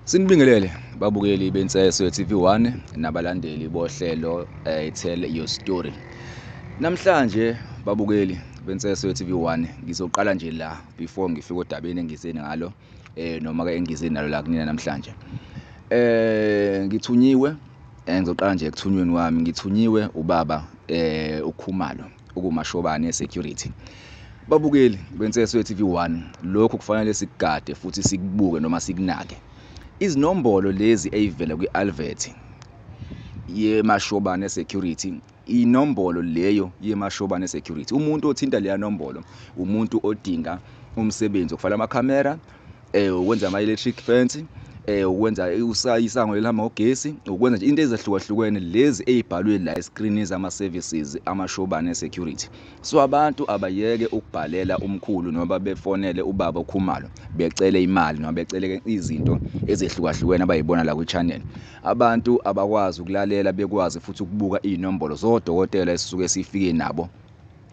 Sinibingelele babukeli benseso ye-TV1 nabalandeli bohlelo Tell Your Story. Namhlanje babukeli benseso ye-TV1 ngizoqala nje la before ngifike odabeni engizeni ngalo noma ke engizeni nalo la kunina namhlanje. Ngithunyiwe ngizoqala nje ekuthunyweni wami ngithunyiwe ubaba uKhumalo ukumashobane security. Babukeli benseso ye-TV1 lokho kufanele sikugade futhi sikubuke noma sikunake. Izinombolo lezi eyivela kwi-advert yemashobane security inombolo leyo yemashobane security. Umuntu othinta leya nombolo umuntu odinga umsebenzi okufaka amakhamera, ukwenza ama-electric fence, ukwenza isango elihamba ngogesi, ukwenza nje into ezahlukahlukene lezi eyibhalwe la escreen zama-services amashobane security. So abantu abayeke ukubhalela umkhulu noma befonele ubaba uKhumalo becele imali noma becele izinto ezehlukahlukene abayibona la kwi-channel. Abantu abakwazi ukulalela bekwazi futhi ukubuka iy'nombolo zodokotela esisuke sifike nabo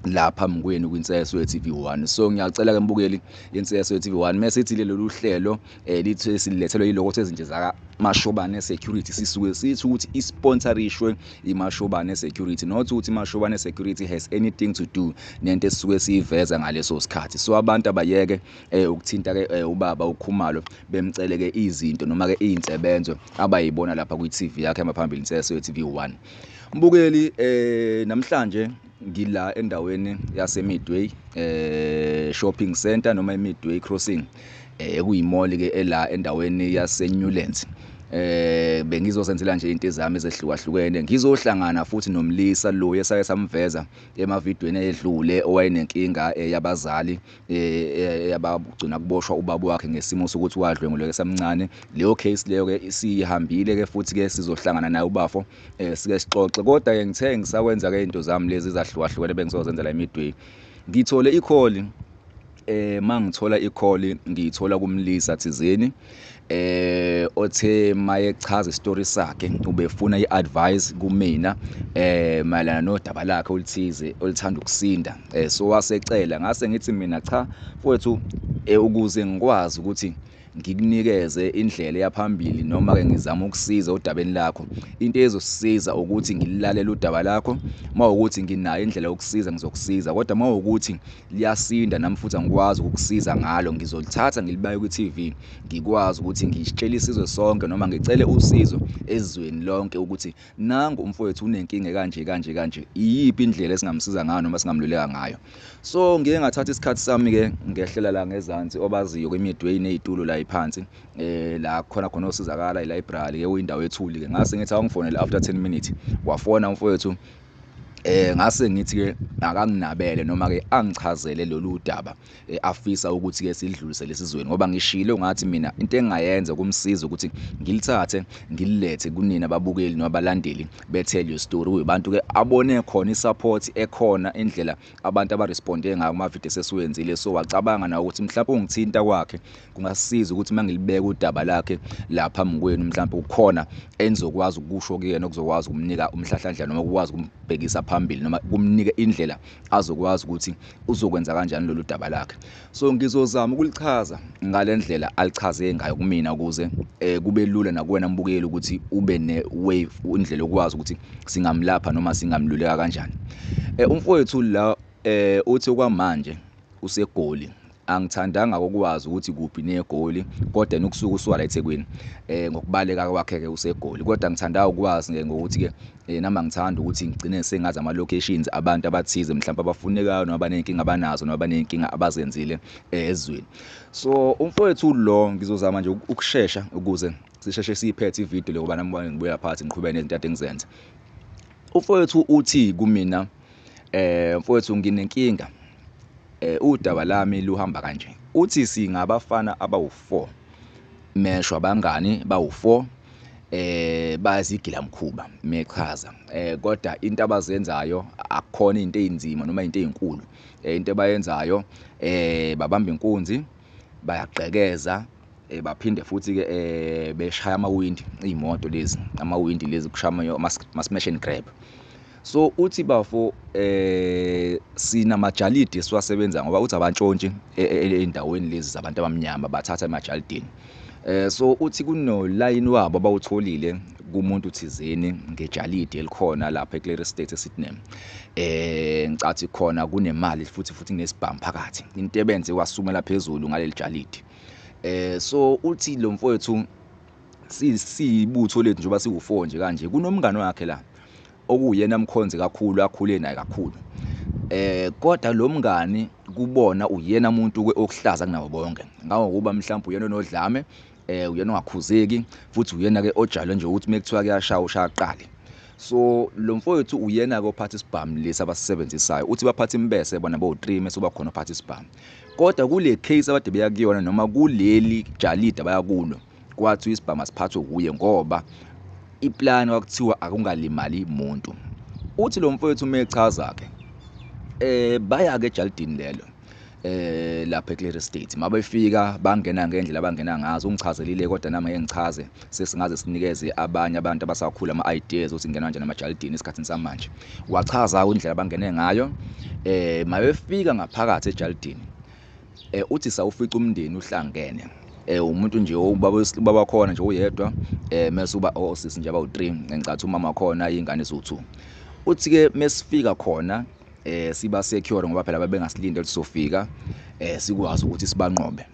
la phambi kwenu kwinseso ye-TV1. So ngiyacela ke mbukeli inseso ye-TV1 mesithi lolu hlelo lithi silethelwe yilokho ezinje zakamashobane security sisuke sithi ukuthi isponsorishwe imashobane security, not ukuthi imashobane security has anything to do nento esisuke siyiveza ngaleso sikhathi. So abantu abayeke ukuthinta ke ubaba uKhumalo bemcele ke izinto noma ke iy'nsebenzo abayibona lapha kwi-TV yakhe emaphambili inseso ye-TV1. Mbukeli namhlanje ngila endaweni yase-Midway shopping center noma i-Midway crossing ekuyimall ke ela endaweni yase-Newlands. Bengizosenzela nje into zami ezehlukahlukene ngizohlangana futhi nomlisa lo yesake samveza emavidweni edlule owayenenkinga yabazali yabagcina kuboshwa ubaba wakhe ngesimo sokuthi wadlwengulwa esamncane. Leyo case leyo ke sihambile ke futhi ke sizohlangana naye ubafo sike sixoxe. Kodwa ke ngithe ngisakwenza ke into zami lezi ezahlukahlukene bengizozenzela eMidway ngithole i-call. Mangithola i-call ngiyithola kumlisa thizeni othe maye chaza istory sakhe ubefuna i-advice kumina mayelana nodaba lakhe oluthize olithanda ukusinda. So wasecela ngase ngithi mina cha mfowethu ukuze ngikwazi ukuthi ngikunikeze indlela yaphambili noma ke ngizama ukusiza udabeni lakho, into ezosisiza ukuthi ngililalela udaba lakho. Mawukuthi nginayo indlela yokusiza ngizokusiza, kodwa mawukuthi liyasinda nami futhi angikwazi ukukusiza ngalo ngizolithatha ngilibaye kwi-TV ngikwazi ukuthi ngitshele isizwe sonke noma ngicele usizo ezweni lonke ukuthi nangu umfowethu unenkinga kanje iyiphi indlela esingamsiza ngayo noma singamluleka ngayo. So ngike ngathatha isikhathi sami ke ngehlela la ngezansi obaziyo kweMidway nezitulo la iphansi la khona osizakala i-library ke uyindawo ethuli ke ngase ngithi awungifonele after 10 minutes wafona umfowethu. Ngase ngithi ke akanginabele noma ke angichazele lolu daba afisa ukuthi ke sidlulise lesizweni ngoba ngishilo ngathi mina into engayenza kumsiza ukuthi ngilithathe ngililethe kunina ababukeli nabalandeli be-Tell Your Story. Ubantu ke abone khona isupport ekhona indlela abantu abaresponde ngayo kuma video sesiwenzile. So wacabanga na ukuthi mhlawumbe ungithinta kwakhe kungasiza ukuthi mangilibeka udaba lakhe lapha mkwenu mhlawumbe ukhona enizokwazi ukusho kuyena okuzokwazi ukumnika umhlahlandla noma ukwazi ukumbhekisa phambili noma kumnika indlela azokwazi ukuthi uzokwenza kanjani lolu daba lakhe. So ngizozama ukulichaza ngalendlela alichaze ngayo kumina ukuze kube lula nakuwena mbukeli ukuthi ube ne-way indlela okwazi ukuthi singamlapha noma singamluleka kanjani. Umfowethu la uthi kwamanje useGoli. Angithandanga ukwazi ukuthi kuphi neGoli kodwa nokusuka uswala eThekwini ngokubaleka kwakhe ke useGoli, kodwa ngithanda ukwazi ngokuthi ke nami ngithanda ukuthi ngigcine sengazi ama locations abantu abathize mhlawumbe abafunekayo noma abanenkinga abanazo noma abanenkinga abazenzile ezweni. So umfowethu lo ngizozama nje ukushesha ukuze sisheshe siyiphethe ivideo le ngoba nami ngibuya phansi ngiqhubeka nezinto ade ngizenza. Umfowethu uthi kumina mfowethu nginenkinga udaba lami luhamba kanje. Uthi singabafana abawu4 meshwa abangani bawu4 bayazigila mkhuba mechaza kodwa into abazenzayo akukhona into ezinzima noma into ezinkulu. Into abayenzayo babamba inkunzi bayagqekeza baphinde futhi ke beshaya amawindi imoto lezi amawindi lezi kushaya ama-smash and grab. So uthi bafo sinamajalidi siwasebenza ngoba uthi abantshontshe endaweni lezi zabantu abamnyama bathatha emajalidini. So uthi kunolayini wabo abawutholile kumuntu thizeni ngejalidi elikhona lapha eClear Estate eSydney. Ngicathi khona kunemali futhi kunesibhamu phakathi. Into ebenze wasumela phezulu ngaleli jalidi. So uthi lo mfowethu siyibutho lethu njengoba siwu4 nje kanje kunomngane wakhe la okuyena mkhonzi kakhulu akhule naye kakhulu. Kodwa lo mngani kubona uyena umuntu okuhlaza kunabo bonke. Ngokuba mhlawumbe uyena onodlame, uyena ongakhuzeki futhi uyena ke ojalo nje ukuthi mekuthiwa kuyashaya ushaya qale. So lo mfowethu uyena ke ophatha isibhamu lesi abasisebenzisayo. Uthi baphatha imbese bona bo3 mase kuba khona ophatha isibhamu. Kodwa kule case abade beya kuyona noma kuleli jalidi abayakulo kwathi isibhamu asiphathwe kuye ngoba iplan wakuthiwa akungalimali umuntu. Uthi lo mfowethu mechaza ke baya ke ejalidini lelo lapha eClear Estate mabefika bangena ngendlela abangena ngazo ungichazelile kodwa nami ngeke ngichaze sesingaze sinikeze abanye abantu abasakhula ama-ideas ukuthi ngena kanjani emajalidini esikhathini samanje. Wachaza indlela abangene ngayo mabefika ngaphakathi ejalidini uthi sawufica umndeni uhlangene umuntu nje ubaba khona nje uyedwa mase uba osisi nje abawu3 ngicathi umama khona ingane eziwu2. Uthi ke mesifika khona siba secure ngoba phela babengasilinde ukuthi sofika sikwazi ukuthi sibanqobe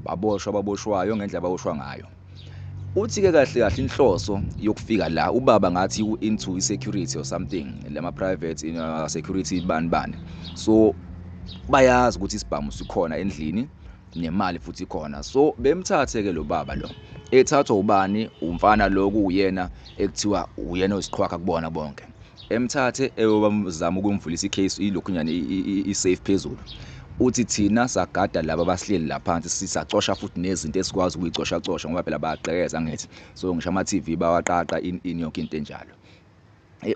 baboshwayo ngendlela ababoshwa ngayo. Uthi ke kahle inhloso yokufika la ubaba ngathi into security or something lama private security bani. So bayazi ukuthi isibhamu sikhona endlini nemali futhi ikhona. So bemthathe ke lo baba lo ethathwa ubani umfana lo kuyena ekuthiwa uyena osiqhwaka kubona bonke. Emthathe eyobamzama ukumvulisa icase ilokhunyana isafe phezulu. Uthi thina sagada laba basihleli la phansi sisacosha futhi nezinto esikwazi ukuyicosha ngoba phela bayaqhekeza ngithi. So ngisho ama TV bawaqaqa in yonke into enjalo.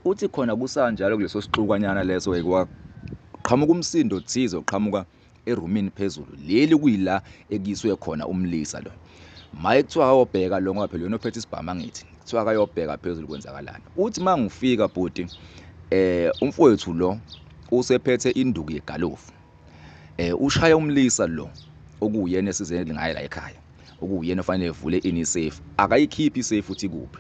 Uthi khona kusanjalo kuleso sixukwanyana leso kwaqhamuka umsindo thize oqhamuka erumini phezulu leli kuyila ekiswe khona umlisa lo. Maye kuthiwa ayobheka lo ngoba phela yena ophethe isibhamu ngithi kuthiwa akayobheka phezulu kwenzakalani. Uthi mangifika bhuti umfowethu lo usephethe induku yegalofu. Ushaya umlisa lo okuyena esizeni ngaye la ekhaya. Okuyena ofanele evule safe akayikhiphi isafe futhi kuphi.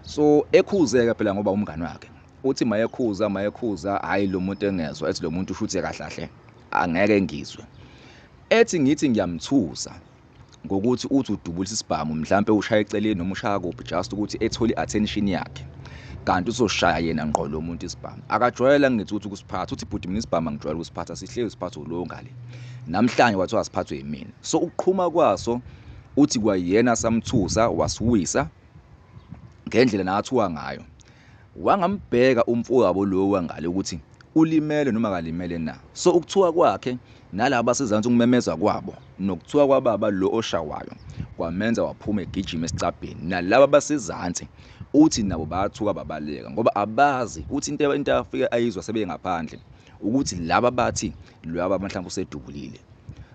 So ekhuzeka phela ngoba umngane wakhe. Uthi mayekhuza hayi lo muntu engezwe ethi lo muntu ushuthi kahlahle angeke ngizwe. Ethi ngithi ngiyamthusa ngokuthi uthi udubulisa isibhamu mhlambe ushaya eceleni noma ushaya kuphi just ukuthi ethole attention yakhe. Kanti uzoshaya yena ngqo lo muntu isibhamu. Akajwayela ngithi ukuthi ukusiphatha uthi bhuti mina isibhamu ngijwayela ukusiphatha sihlezi siphathwe lo ngale. Namhlanje wathiwa siphathwe yimina. So ukuqhuma kwaso uthi kwayena samthusa wasiwisa ngendlela nakathiwa ngayo. Wangambheka umfowabo lo wangale ukuthi ulimele noma akalimele na. So ukuthiwa kwakhe nalabo basezantsi ukumemeza kwabo nokuthiwa kwababa lo oshawayo kwamenza waphuma egijima esicabheni. Nalabo basezantsi uthi nabo bayathuka babaleka ngoba abazi uthi into afika ayizwa sebengaphandle ukuthi laba bathi lwaba mhlawumbe usedubulile.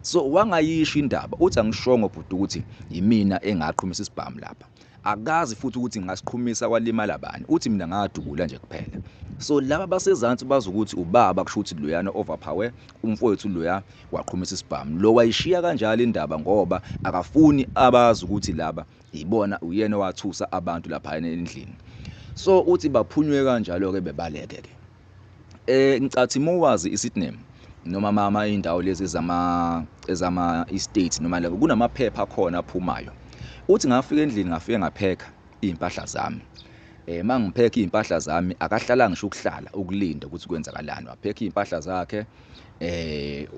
So wangayisho indaba uthi angishongo bhuti ukuthi yimina engaqhumisa isibhamu lapha. Akazi futhi ukuthi ngasiqhumisa kwalimala bani. Uthi mina ngadubula nje kuphela. So laba basezantsi bazi ukuthi ubaba kusho ukuthi loyana overpower umfowethu loya waqhumisa isibhamu. Lo wayishiya kanjalo indaba ngoba akafuni abazi ukuthi laba ibona uyena wathusa abantu lapha endlini. So uthi baphunywe kanjalo ke bebaleke ke. Ngicathi mowazi iSydney noma mama indawo lezi ezama estate noma la kunamaphepha khona aphumayo. Uthi ngafika endlini ngafike ngapheka impahla zami. Mangipheka impahla zami akahlala ngisho ukuhlala ukulinda ukuthi kwenzakalani. Wapheka impahla zakhe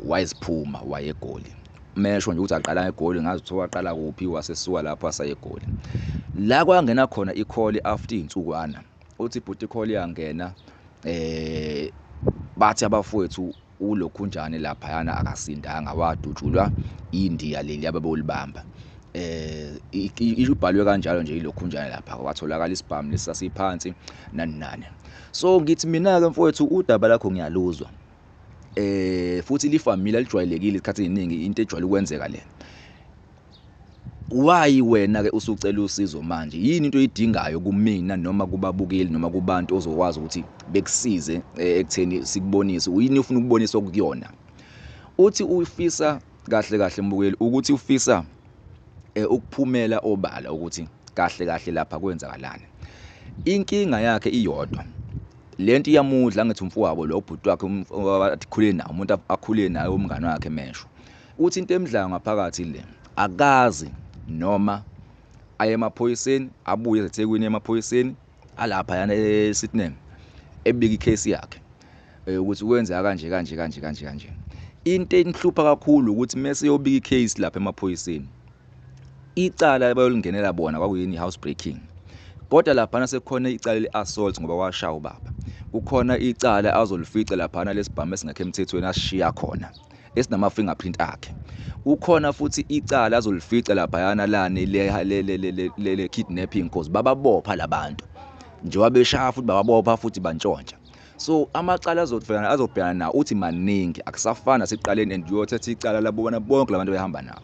wayeziphuma wayegoli. Mesho nje ukuthi aqala eGoli ngazi ukuthi waqala kuphi wasesuka lapho asaye eGoli. La kwangena khona icall after insukwana. Uthi bhuti icall yangena bathi abafowethu ulokhunjane lapha yana akasindanga wadutshulwa indiya leli ababolibamba. Ibhalwe kanjalo nje ilokhunjane lapha kwatholakala isibhamu lesasiphansi nani. So ngithi mina ke mfowethu udaba lakho ngiyaluzwa. Futhi lifamily elijwayelekile isikhathi eziningi into ejwayele ukwenzeka le. Why wena ke usucela usizo manje? Yini into oyidingayo kumina noma kubabukeli noma kubantu ozokwazi ukuthi bekusize ekutheni sikubonise uyini ufuna ukubonisa okuyona? Uthi ufisa kahle mbukeli ukuthi ufisa ukuphumela obala ukuthi kahle kahle lapha kwenzakalani. Inkinga yakhe iyodwa, lento iyamudla ngithi umfowabo lo ubhuti wakhe akhule nawo, umuntu akhule naye umngane wakhe Mesho, uthi into emdlayo ngaphakathi le akazi noma aye emaphoyiseni, abuye eThekwini emaphoyiseni alapha yana eSydney ebika icase yakhe ukuthi kwenzeka kanje kanje kanje kanje kanje. Into enhlupha kakhulu ukuthi mase yobika icase lapha emaphoyiseni, icala abayolingenela bona kwakuyini housebreaking, kodwa lapha sekukhona icala le-assault ngoba washaya ubaba. Kukhona icala azolifica lapha lesibhamu esingekho emthethweni asishiya khona esinama fingerprint akhe. Ukhona futhi icala azolifica lapha yana lani le kidnapping cause bababopha labantu njengoba beshaya futhi bababopha futhi bantshontsha. So amacala azobhekana nawo uthi maningi, akusafana siqaleni and uyothatha icala labo bona bonke labantu behamba nabo.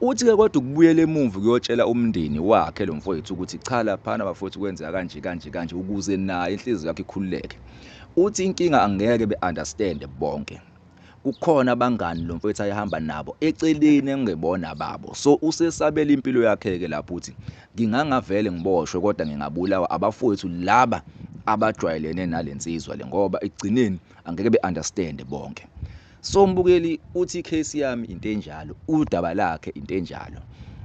Uthi-ke kodwa ukubuyela emuva kuyotshela umndeni wakhe lo mfowethu ukuthi cha laphana bafowethu kwenzeka kanje kanje kanje ukuze naye inhliziyo yakhe ikhululeke. Uthi inkinga angeke be-understand bonke, kukhona abangani lo mfowethu ayehamba nabo eceleni engebona babo. So usesabela impilo yakhe-ke lapho uthi ngingangavele ngiboshwe kodwa ngingabulawa abafowethu laba abajwayelene nalensizwa le ngoba ekugcineni angeke be-understand bonke. So mbukeli uthi icase yami into enjalo, udaba lakhe into enjalo.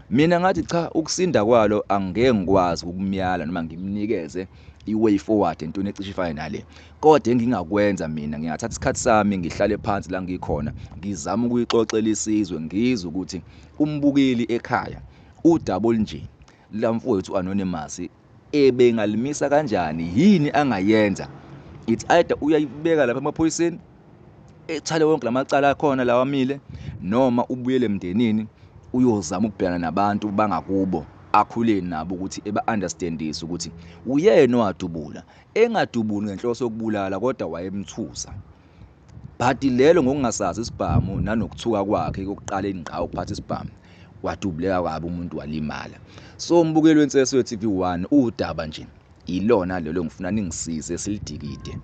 Mina ngathi cha, ukusinda kwalo angeke ngikwazi ukumyala noma ngimnikeze iway forward entweni ecishe ifane nale. Kodwa engingakwenza mina ngingathatha isikhathi sami ngihlale phansi la ngikhona, ngizama ukuyixoxela isizwe ngizwe ukuthi umbukeli ekhaya udaba olunje la mfowethu Anonymous ebengalimisa kanjani, yini angayenza. It's either uyayibeka lapha emaphoyiseni ethale wonke lamacala akhona lawa amile, noma ubuyele emndenini uyozama ukubhekana nabantu bangakubo akhule nabo ukuthi eba-understandise ukuthi uyena owadubula, engadubuli ngenhloso yokubulala kodwa wayemthusa. But lelo ngokungasazi isibhamu nanokuthuka kwakhe kokuqala engqawo ukuphatha isibhamu, wadubuleka kabi umuntu walimala. So mbukeli weNtsesi we-TV1, udaba nje ilona lelo ngifuna ningisize silidikide.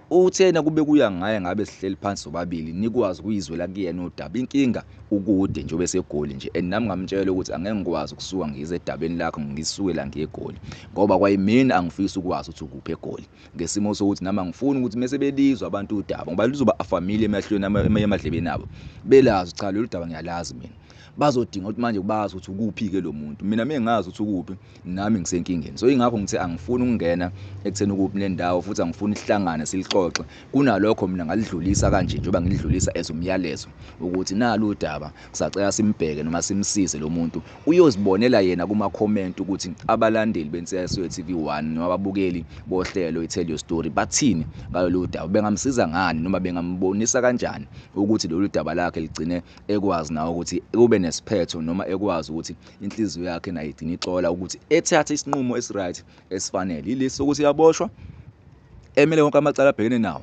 Uthena kube kuya ngaye ngabe sihleli phansi sobabili nikwazi ukuyizwela kuyena udaba. Inkinga ukude nje obesegoli nje, and nami ngamtshela ukuthi angeke ngikwazi ukusuka ngize edabeni lakho ngisuke la ngiyegoli ngoba kwayimina angifisi ukwazi ukuthi ukuphi egoli, ngesimo sokuthi nami angifuni ukuthi mase belizwa abantu udaba ngoba lizoba afamily emehlweni emadlebeni abo belazi cha lolu daba ngiyalazi mina, bazodinga ukuthi manje bazi ukuthi ukuphi ke lo muntu. Mina mengazi ukuthi ukuphi nami ngisenkingeni. So ingakho ngithi angifuni ukungena ekutheni ukuphi le ndawo futhi angifuni ihlangane silixoxe. Kunalokho mina ngalidlulisa kanje njengoba ngilidlulisa ezumyalezo ukuthi nalo udaba kusacela simbheke noma simsize lo muntu. Uyozibonela yena kuma comment ukuthi abalandeli beNtsesi we-TV1 noma ababukeli bohlelo iTell Your Story bathini ngalolu daba, bengamsiza ngani noma bengambonisa kanjani ukuthi lolu daba lakhe ligcine ekwazi nawo ukuthi kube nesiphetho noma ekwazi ukuthi inhliziyo yakhe nayo igcina ixola ukuthi ethathe isinqumo esiright esifanele, ilesi sokuthi yaboshwa emele wonke amacala abhekene nawo,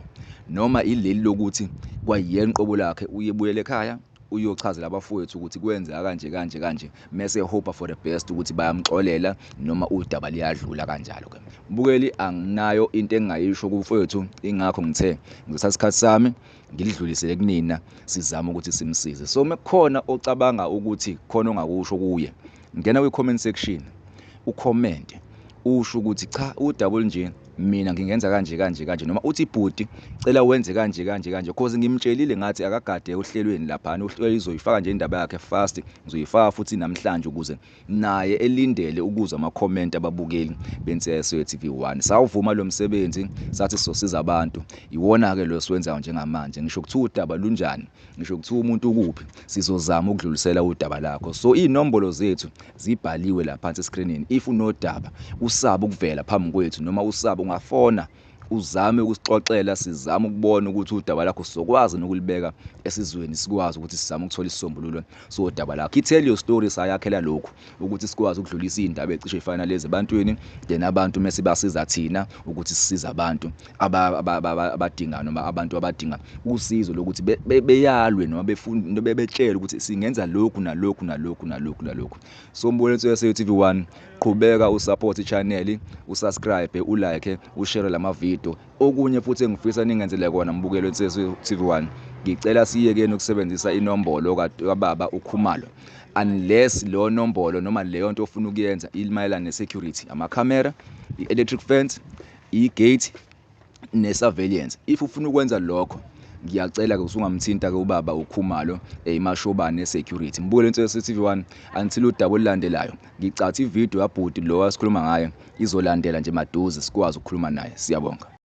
noma ileli lokuthi kwayiyena iqobo lakhe uyebuyela ekhaya uyochazela abafowethu ukuthi kwenzeka kanje kanje kanje mase hope for the best ukuthi bayamxolela noma udaba liyadlula kanjalo ke. Mbukeli anginayo into engayisho kumfowethu, ingakho ngithe ngizothatha isikhathi sami ngilidlulisele kunina sizama ukuthi simsize. So mekukhona ocabanga ukuthi khona ongakusho kuye, ngena kwi-comment section ucomment usho ukuthi cha udaba olunje mina ngingenza kanje kanje kanje, noma uthi bhuti cela wenze kanje kanje kanje because ngimtshelile ngathi akagade ohlelweni lapha uhlelo izoyifaka nje indaba yakhe fast, ngizoyifaka futhi namhlanje ukuze naye elindele ukuzwa ama comment ababukeli beNtsesi we-TV1. Sawuvuma lo msebenzi sathi sizosiza abantu, iwona ke lo siwenzayo njengamanje. Ngisho ukuthi udaba lunjani, ngisho ukuthi umuntu ukuphi, sizozama ukudlulisela udaba lakho. So inombolo zethu zibhaliwe lapha phansi escreenini. If unodaba usaba ukuvela phambi kwethu noma usaba ungafona uzame ukusixoxela, sizama ukubona ukuthi udaba lakho sizokwazi nokulibeka esizweni, sikwazi ukuthi sizame ukuthola isisombululo sodaba lakho. iTell Your Story sayakhela lokhu ukuthi sikwazi ukudlulisa indaba ecishe ifana lezi ebantwini, then abantu mase basiza thina ukuthi sisize abantu abadinga noma abantu abadinga usizo lokuthi beyalwe noma befunda bebetshela ukuthi singenza lokhu nalokhu nalokhu nalokhu nalokhu. So mbukeli weNtsesi we-TV1, qhubeka usupport i-channel, usubscribe, ulike, ushare lama video. Okunye futhi engifisa ningenzele kona mbukeli weNtsesi we-TV1, ngicela siyekeni ukusebenzisa inombolo kababa uKhumalo unless lo nombolo noma leyo nto ofuna ukuyenza imayelana ne-security, amakhamera, i-electric fence, i-gate ne-surveillance. If ufuna ukwenza lokho, ngiyacela-ke usungamthinta-ke ubaba uKhumalo iMashobane Security. Mbukele Intswelo TV1 until udaba olulandelayo. Ngicatha ividiyo yabhuti lo asikhuluma ngayo izolandela nje maduze sikwazi ukukhuluma naye. Siyabonga.